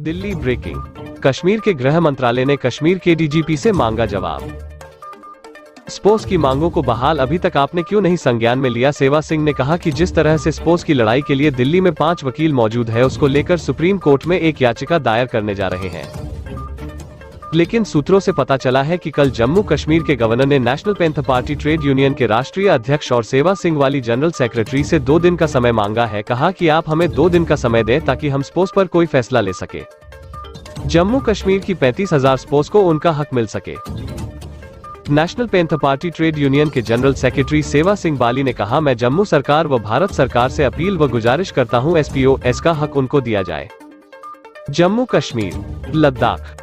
Delhi breaking. Kashmir के गृह मंत्रालय ने कश्मीर के डीजीपी से मांगा जवाब। स्पोर्ट्स की मांगों को बहाल अभी तक आपने क्यों नहीं संज्ञान में लिया? सेवा सिंह ने कहा कि जिस तरह से स्पोर्ट्स की लड़ाई के लिए दिल्ली में 5 वकील मौजूद है, उसको लेकर सुप्रीम कोर्ट में एक याचिका दायर करने जा रहे हैं। लेकिन सूत्रों से पता चला है कि कल जम्मू कश्मीर के गवर्नर ने national panther party trade union के राष्ट्रीय अध्यक्ष और सेवा सिंह वाली जनरल सेक्रेटरी से 2 दिन का समय मांगा है। कहा कि आप हमें 2 दिन का समय दें ताकि हम स्पोर्ट्स पर कोई फैसला ले सके। जम्मू कश्मीर की 35,000 स्पोर्ट्स को उनका हक मिल सके। National panther party trade union के जनरल सेक्रेटरी सेवा सिंह बाली ने कहा, मैं जम्मू सरकार व भारत सरकार से अपील व गुजारिश करता हूं, SPOS का हक उनको दिया जाए। जम्मू कश्मीर, लद्दाख,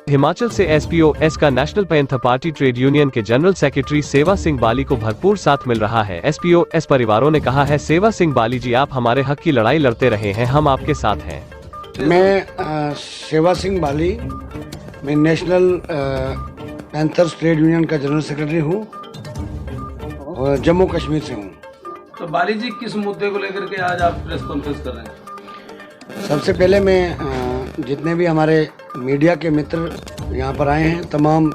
हिमाचल से SPOS का national panther party trade union के जनरल सेक्रेटरी सेवा सिंह बाली को भरपूर साथ मिल रहा है। SPOS परिवारों ने कहा है, सेवा सिंह बाली जी, आप हमारे हक की लड़ाई लड़ते रहे हैं, हम आपके साथ हैं। मैं सेवा सिंह बाली, मैं नेशनल पैंथर्स ट्रेड यूनियन का जनरल सेक्रेटरी हूँ और जम्मू कश्मीर से हूँ। तो बाली जी, किस मुद्दे को लेकर के आज आप प्रेस कॉन्फ्रेंस कर रहे हैं? सबसे पहले मैं जितने भी हमारे मीडिया के मित्र यहाँ पर आए हैं, तमाम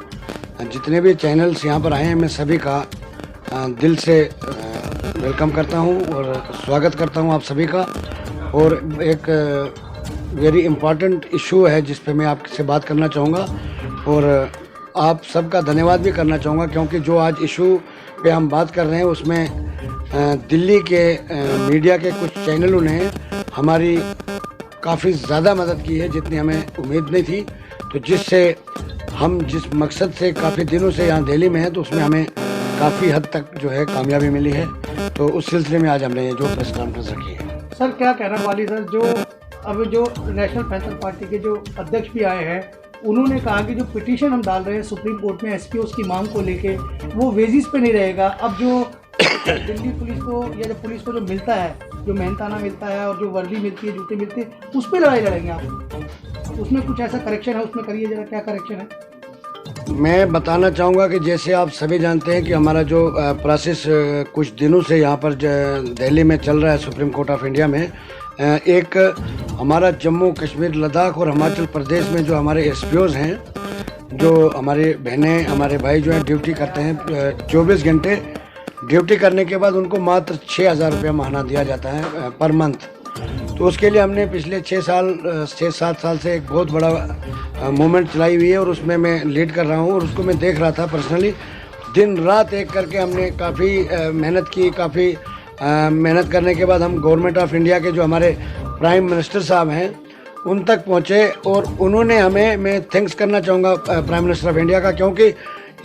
जितने भी चैनल्स यहाँ पर आए हैं, मैं सभी का दिल से वेलकम करता हूँ और स्वागत करता हूँ आप सभी का। और एक वेरी इम्पॉर्टेंट इशू है जिस पे मैं आपसे बात करना चाहूँगा और आप सबका धन्यवाद भी करना चाहूँगा, क्योंकि जो आज इशू पे हम बात कर रहे हैं उसमें दिल्ली के मीडिया के कुछ चैनलों ने हमारी काफ़ी ज़्यादा मदद की है जितनी हमें उम्मीद नहीं थी। तो जिससे हम जिस मकसद से काफ़ी दिनों से यहाँ दिल्ली में हैं, तो उसमें हमें काफ़ी हद तक जो है कामयाबी मिली है। तो उस सिलसिले में आज हमने ये जो प्रेस कॉन्फ्रेंस रखी है। सर, क्या कहना वाली सर, जो नेशनल पैंथर पार्टी के जो अध्यक्ष भी आए हैं, उन्होंने कहा कि जो पिटीशन हम डाल रहे हैं सुप्रीम कोर्ट में SPOS की मांग को लेके, वो वेजिस पे नहीं रहेगा। अब जो दिल्ली पुलिस को या जो पुलिस को जो मिलता है, जो मेहनताना मिलता है और जो वर्दी मिलती है, जूते मिलते हैं, उस पर लड़ाई लड़ेंगे आप? उसमें कुछ ऐसा करेक्शन है, उसमें करिए जरा, क्या करेक्शन है? मैं बताना चाहूँगा कि जैसे आप सभी जानते हैं कि हमारा जो प्रोसेस कुछ दिनों से यहाँ पर दिल्ली में चल रहा है, सुप्रीम कोर्ट ऑफ इंडिया में, एक हमारा जम्मू कश्मीर, लद्दाख और हिमाचल प्रदेश में जो हमारे SPOs हैं, जो हमारे बहनें, हमारे भाई जो हैं ड्यूटी करते हैं 24 घंटे ड्यूटी करने के बाद उनको मात्र 6,000 रुपया महीना दिया जाता है पर मंथ। तो उसके लिए हमने पिछले 6-7 साल से एक बहुत बड़ा मूवमेंट चलाई हुई है और उसमें मैं लीड कर रहा हूँ और उसको मैं देख रहा था पर्सनली। दिन रात एक करके हमने काफ़ी मेहनत की। काफ़ी मेहनत करने के बाद हम गवर्नमेंट ऑफ इंडिया के जो हमारे प्राइम मिनिस्टर साहब हैं उन तक पहुँचे और उन्होंने हमें, मैं थैंक्स करना चाहूँगा प्राइम मिनिस्टर ऑफ इंडिया का, क्योंकि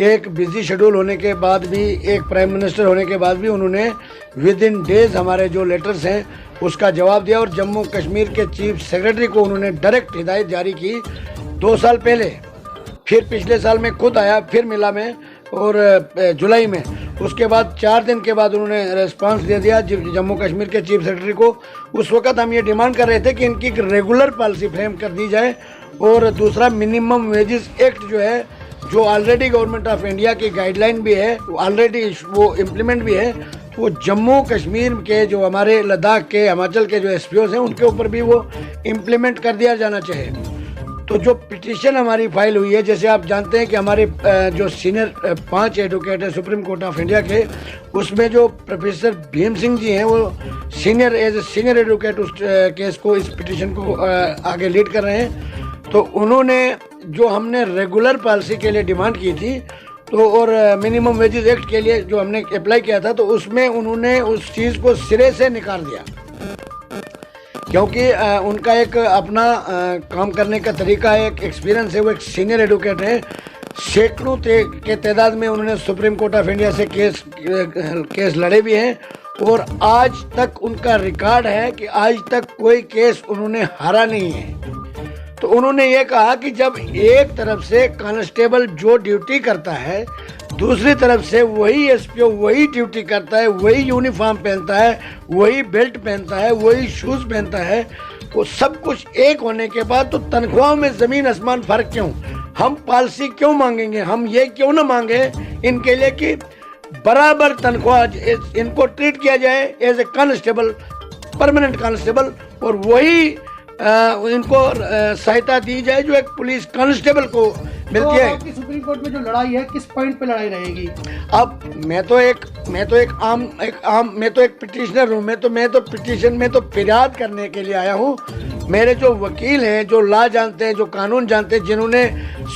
एक बिजी शेड्यूल होने के बाद भी, एक प्राइम मिनिस्टर होने के बाद भी उन्होंने विद इन डेज हमारे जो लेटर्स हैं उसका जवाब दिया। और जम्मू कश्मीर के चीफ सेक्रेटरी को उन्होंने डायरेक्ट हिदायत जारी की 2 साल पहले। फिर पिछले साल में खुद आया, फिर मिला मैं, और जुलाई में उसके बाद 4 दिन के बाद उन्होंने रेस्पॉन्स दे दिया जम्मू कश्मीर के चीफ सेक्रेटरी को। उस वक्त हम ये डिमांड कर रहे थे कि इनकी रेगुलर पॉलिसी फ्रेम कर दी जाए। और दूसरा, मिनिमम वेजेस एक्ट जो है, जो ऑलरेडी गवर्नमेंट ऑफ इंडिया की गाइडलाइन भी है, ऑलरेडी वो इम्प्लीमेंट भी है, तो वो जम्मू कश्मीर के जो हमारे लद्दाख के, हिमाचल के जो SPOs हैं उनके ऊपर भी वो इम्प्लीमेंट कर दिया जाना चाहिए। तो जो पिटीशन हमारी फाइल हुई है, जैसे आप जानते हैं कि हमारे जो सीनियर 5 एडवोकेट है सुप्रीम कोर्ट ऑफ इंडिया के, उसमें जो प्रोफेसर भीम सिंह जी हैं वो सीनियर एडवोकेट उस केस को, इस पिटीशन को आगे लीड कर रहे हैं। तो उन्होंने जो हमने रेगुलर पॉलिसी के लिए डिमांड की थी, तो और मिनिमम वेजेस एक्ट के लिए जो हमने अप्लाई किया था, तो उसमें उन्होंने उस चीज़ को सिरे से निकाल दिया, क्योंकि उनका एक अपना काम करने का तरीका है, एक एक्सपीरियंस है, वो एक सीनियर एडवोकेट है। सैकड़ों के तादाद में उन्होंने सुप्रीम कोर्ट ऑफ इंडिया से केस लड़े भी हैं और आज तक उनका रिकॉर्ड है कि आज तक कोई केस उन्होंने हारा नहीं है। तो उन्होंने ये कहा कि जब एक तरफ से कांस्टेबल जो ड्यूटी करता है, दूसरी तरफ से वही SPO वही ड्यूटी करता है, वही यूनिफॉर्म पहनता है, वही बेल्ट पहनता है, वही शूज़ पहनता है, वो सब कुछ एक होने के बाद तो तनख्वाहों में ज़मीन आसमान फ़र्क क्यों? हम पॉलिसी क्यों मांगेंगे? हम ये क्यों ना मांगे इनके लिए कि बराबर तनख्वाह इनको ट्रीट किया जाए as a constable, permanent constable, और वही इनको सहायता दी जाए जो एक पुलिस कांस्टेबल को मिलती है। आपकी सुप्रीम कोर्ट में जो लड़ाई है किस पॉइंट पे लड़ाई रहेगी? अब मैं तो एक पिटिशनर हूँ। मैं तो पिटिशन में तो फरियाद करने के लिए आया हूँ। मेरे जो वकील हैं, जो लॉ जानते हैं, जो कानून जानते हैं, जिन्होंने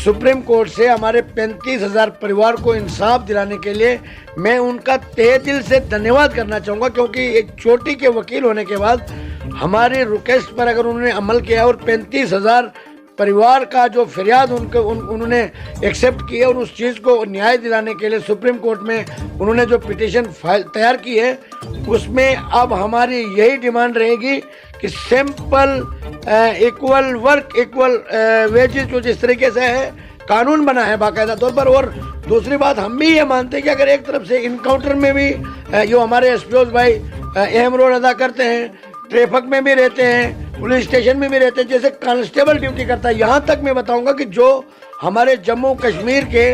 सुप्रीम कोर्ट से हमारे 35,000 परिवार को इंसाफ दिलाने के लिए, मैं उनका तहे दिल से धन्यवाद करना चाहूँगा। क्योंकि एक चोटी के वकील होने के बाद हमारी रिक्वेस्ट पर अगर उन्होंने अमल किया और 35,000 परिवार का जो फरियाद उन्होंने एक्सेप्ट किया और उस चीज़ को न्याय दिलाने के लिए सुप्रीम कोर्ट में उन्होंने जो पिटीशन फाइल तैयार की है, उसमें अब हमारी यही डिमांड रहेगी कि simple equal work equal wages जो जिस तरीके से है कानून बना है बाकायदा तौर पर। और दूसरी बात, हम भी ये मानते हैं कि अगर एक तरफ से इनकाउंटर में भी जो हमारे एसपीओ भाई अहम रोल अदा करते हैं, ट्रैफिक में भी रहते हैं, पुलिस स्टेशन में भी रहते हैं, जैसे कांस्टेबल ड्यूटी करता है, यहाँ तक मैं बताऊंगा कि जो हमारे जम्मू कश्मीर के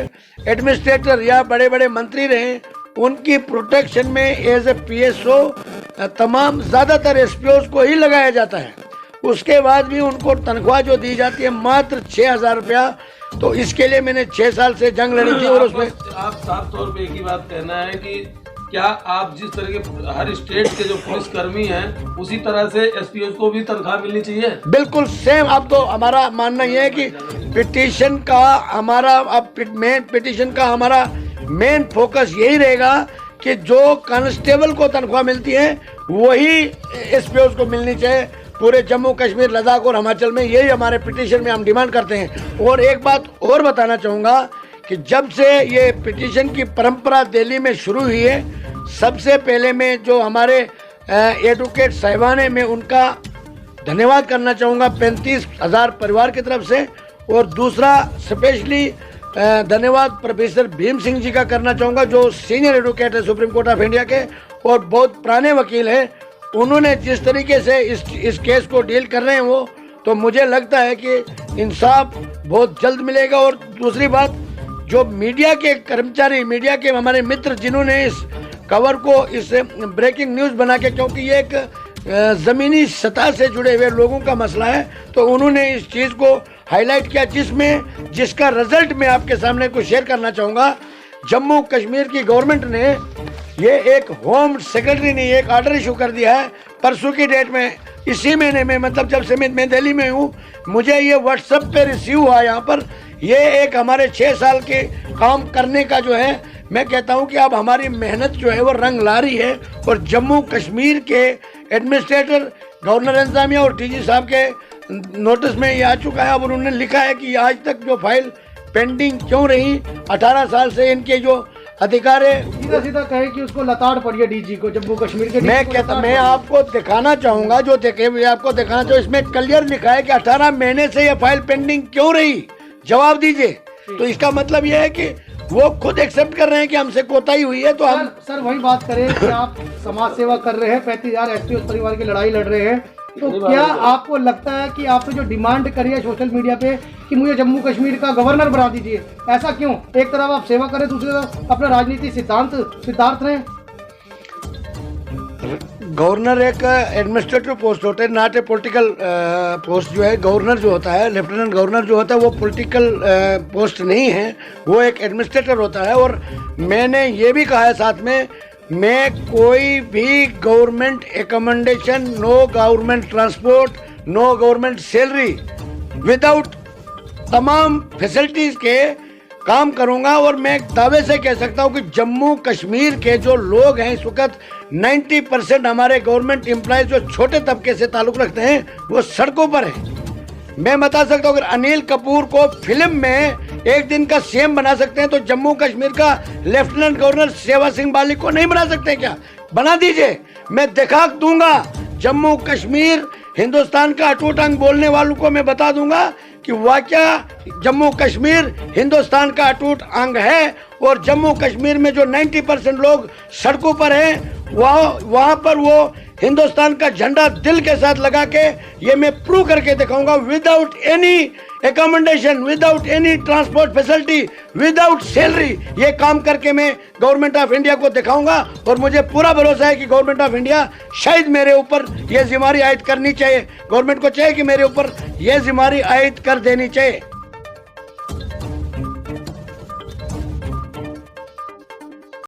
एडमिनिस्ट्रेटर या बड़े बड़े मंत्री रहे, उनकी प्रोटेक्शन में एज ए पीएसओ तमाम ज़्यादातर एसपीओ को ही लगाया जाता है। उसके बाद भी उनको तनख्वाह जो दी जाती है मात्र 6,000 रुपया। तो इसके लिए मैंने 6 साल से जंग लड़ी थी। और उसमें आप साफ तौर पे एक ही बात कहना है कि क्या आप जिस तरह के हर स्टेट के जो पुलिसकर्मी हैं उसी तरह से एसपीओ को भी तनख्वाह मिलनी चाहिए? बिल्कुल सेम। अब तो हमारा मानना यह है कि पिटीशन का हमारा मेन फोकस यही रहेगा कि जो कांस्टेबल को तनख्वाह मिलती है वही एसपीओ को मिलनी चाहिए पूरे जम्मू कश्मीर, लद्दाख और हिमाचल में। यही हमारे पिटीशन में हम डिमांड करते हैं। और एक बात और बताना चाहूँगा कि जब से ये पिटीशन की परंपरा दिल्ली में शुरू हुई है, सबसे पहले मैं जो हमारे एडवोकेट साहिबान हैं, मैं उनका धन्यवाद करना चाहूँगा 35,000 परिवार की तरफ से। और दूसरा स्पेशली धन्यवाद प्रोफेसर भीम सिंह जी का करना चाहूँगा, जो सीनियर एडवोकेट है सुप्रीम कोर्ट ऑफ इंडिया के और बहुत पुराने वकील हैं। उन्होंने जिस तरीके से इस केस को डील कर रहे हैं वो, तो मुझे लगता है कि इंसाफ बहुत जल्द मिलेगा। और दूसरी बात, जो मीडिया के कर्मचारी, मीडिया के हमारे मित्र जिन्होंने इस कवर को इस ब्रेकिंग न्यूज़ बना के, क्योंकि ये एक ज़मीनी सतह से जुड़े हुए लोगों का मसला है, तो उन्होंने इस चीज़ को हाईलाइट किया, जिसका रिजल्ट मैं आपके सामने को शेयर करना चाहूँगा। जम्मू कश्मीर की गवर्नमेंट ने ये एक होम सेक्रेटरी ने एक ऑर्डर इशू कर दिया है परसों की डेट में, इसी महीने में, मतलब जब से मैं दिल्ली में हूँ, मुझे ये व्हाट्सएप पे रिसीव हुआ यहाँ पर। ये एक हमारे 6 साल के काम करने का जो है, मैं कहता हूँ कि अब हमारी मेहनत जो है वो रंग ला रही है। और जम्मू कश्मीर के एडमिनिस्ट्रेटर गवर्नर इंतजामिया और डीजी साहब के नोटिस में ये आ चुका है। अब उन्होंने लिखा है कि आज तक जो फाइल पेंडिंग क्यों रही, 18 साल से इनके जो अधिकार है, सीधा कहे कि उसको लताड़ पड़ी है डीजी को, जम्मू कश्मीर के। मैं आपको दिखाना चाहूँगा, जो देखे आपको दिखाना चाहूँ, इसमें क्लियर लिखा है कि 18 महीने से ये फाइल पेंडिंग क्यों रही, जवाब दीजिए। तो इसका मतलब ये है कि वो खुद एक्सेप्ट कर रहे हैं कि हमसे कोताही हुई है। तो हम सर वही बात करें कि आप समाज सेवा कर रहे हैं, 35,000 एसपीओ परिवार की लड़ाई लड़ रहे हैं, तो क्या आपको लगता है कि आपने जो डिमांड करी है सोशल मीडिया पे कि मुझे जम्मू कश्मीर का गवर्नर बना दीजिए, ऐसा क्यों? एक तरफ आप सेवा करें, दूसरी तरफ अपना राजनीति सिद्धार्थ रहें। गवर्नर एक एडमिनिस्ट्रेटिव पोस्ट होता है, नॉट ए पॉलिटिकल पोस्ट। जो है गवर्नर जो होता है, लेफ्टिनेंट गवर्नर जो होता है, वो पॉलिटिकल पोस्ट नहीं है, वो एक एडमिनिस्ट्रेटर होता है। और मैंने ये भी कहा है साथ में, मैं कोई भी government accommodation, no government transport, no government salary, without तमाम फैसिलिटीज़ के काम करूंगा। और मैं दावे से कह सकता हूं कि जम्मू कश्मीर के जो लोग हैं इस वक्त 90% हमारे गवर्नमेंट एम्प्लॉयज जो छोटे तबके से ताल्लुक़ रखते हैं वो सड़कों पर हैं। मैं बता सकता हूं, अगर अनिल कपूर को फिल्म में एक दिन का सीएम बना सकते हैं, तो जम्मू कश्मीर का लेफ्टिनेंट गवर्नर सेवा सिंह बाली को नहीं बना सकते क्या? बना दीजिए, मैं दिखा दूंगा। जम्मू कश्मीर हिंदुस्तान का अटूट अंग बोलने वालों को मैं बता दूंगा कि वाकया जम्मू कश्मीर हिंदुस्तान का अटूट अंग है। और जम्मू कश्मीर में जो 90% लोग सड़कों पर हैं, वहाँ पर वो हिंदुस्तान का झंडा दिल के साथ लगा के, ये मैं प्रूव करके दिखाऊंगा without any accommodation, without any transport facility, without salary, ये काम करके मैं गवर्नमेंट ऑफ इंडिया को दिखाऊंगा। और मुझे पूरा भरोसा है कि गवर्नमेंट ऑफ इंडिया शायद मेरे ऊपर ये जिम्मेदारी आयद करनी चाहिए, गवर्नमेंट को चाहिए कि मेरे ऊपर ये जिम्मेदारी आयद कर देनी चाहिए।